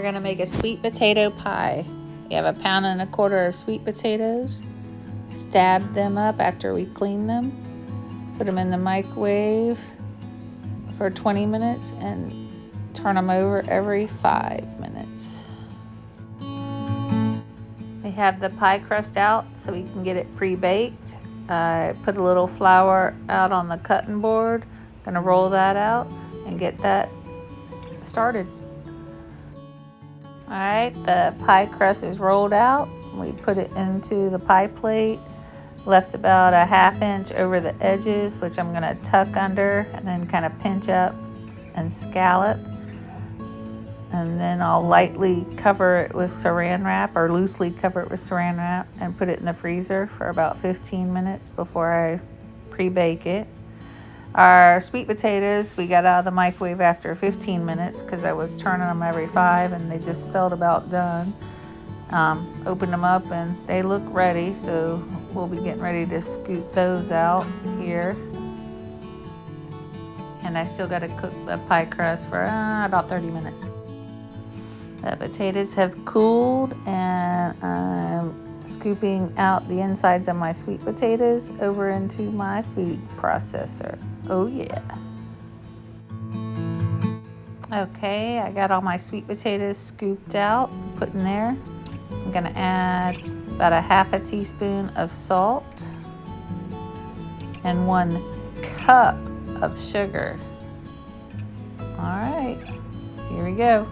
gonna make a sweet potato pie. You have 1.25 pounds of sweet potatoes. Stab them up after we clean them. Put them in the microwave for 20 minutes and turn them over every 5 minutes. We have the pie crust out so we can get it pre-baked. I put a little flour out on the cutting board. Gonna roll that out and get that started. Alright, the pie crust is rolled out. We put it into the pie plate. Left about a 1/2 inch over the edges, which I'm gonna tuck under and then kind of pinch up and scallop. And then I'll lightly cover it with saran wrap, or loosely cover it with saran wrap, and put it in the freezer for about 15 minutes before I pre-bake it. Our sweet potatoes, we got out of the microwave after 15 minutes because I was turning them every 5 and they just felt about done. Opened them up and they look ready, so we'll be getting ready to scoop those out here. And I still got to cook the pie crust for about 30 minutes. The potatoes have cooled and I'm scooping out the insides of my sweet potatoes over into my food processor. Oh yeah. Okay, I got all my sweet potatoes scooped out, put in there. I'm gonna add about a 1/2 teaspoon of salt and 1 cup of sugar. All right, here we go.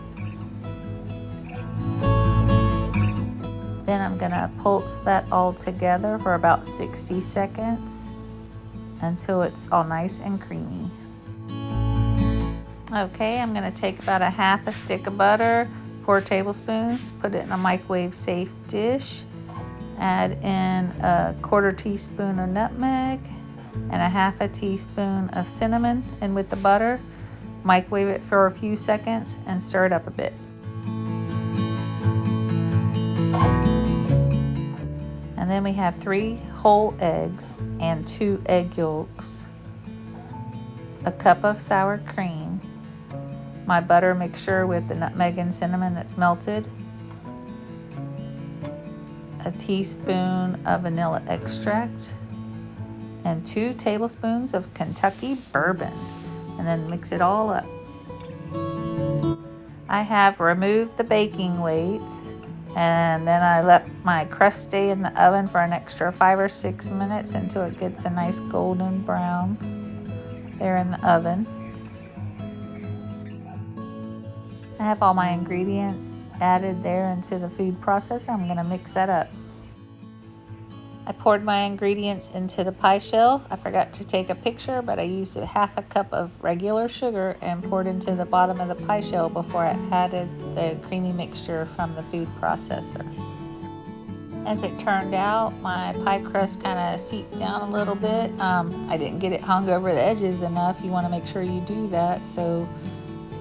Then I'm gonna pulse that all together for about 60 seconds until it's all nice and creamy. Okay, I'm gonna take about a 1/2 stick of butter, 4 tablespoons, put it in a microwave safe dish, add in a 1/4 teaspoon of nutmeg and a 1/2 teaspoon of cinnamon in with the butter. Microwave it for a few seconds and stir it up a bit. And then we have 3 whole eggs and 2 egg yolks, a cup of sour cream, my butter mixture with the nutmeg and cinnamon that's melted, a teaspoon of vanilla extract, and 2 tablespoons of Kentucky bourbon, and then mix it all up. I have removed the baking weights, and then I let my crust stay in the oven for an extra 5 or 6 minutes until it gets a nice golden brown there in the oven. I have all my ingredients added there into the food processor. I'm going to mix that up. I poured my ingredients into the pie shell. I forgot to take a picture, but I used a 1/2 cup of regular sugar and poured into the bottom of the pie shell before I added the creamy mixture from the food processor. As it turned out, my pie crust kind of seeped down a little bit. I didn't get it hung over the edges enough. You want to make sure you do that so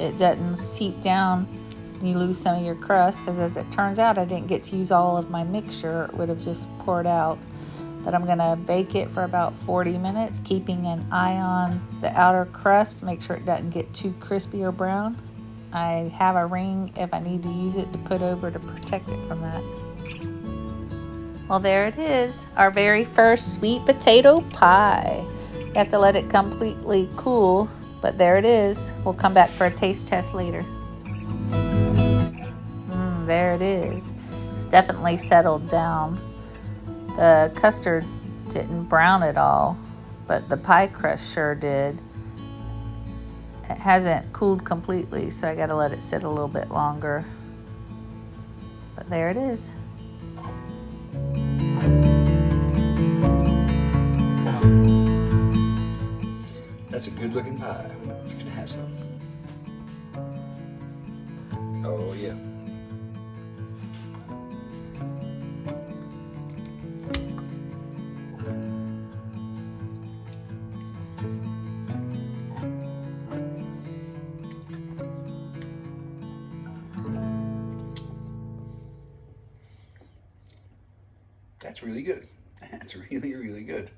it doesn't seep down and you lose some of your crust, because as it turns out, I didn't get to use all of my mixture. It would have just poured out. But I'm gonna bake it for about 40 minutes, keeping an eye on the outer crust to make sure it doesn't get too crispy or brown. I have a ring if I need to use it to put over to protect it from that. Well, there it is, our very first sweet potato pie. You have to let it completely cool, but there it is. We'll come back for a taste test later. There it is. It's definitely settled down. The custard didn't brown at all, but the pie crust sure did. It hasn't cooled completely, so I gotta let it sit a little bit longer. But there it is. That's a good looking pie. You can have some. Oh yeah. That's really good. That's really, really good.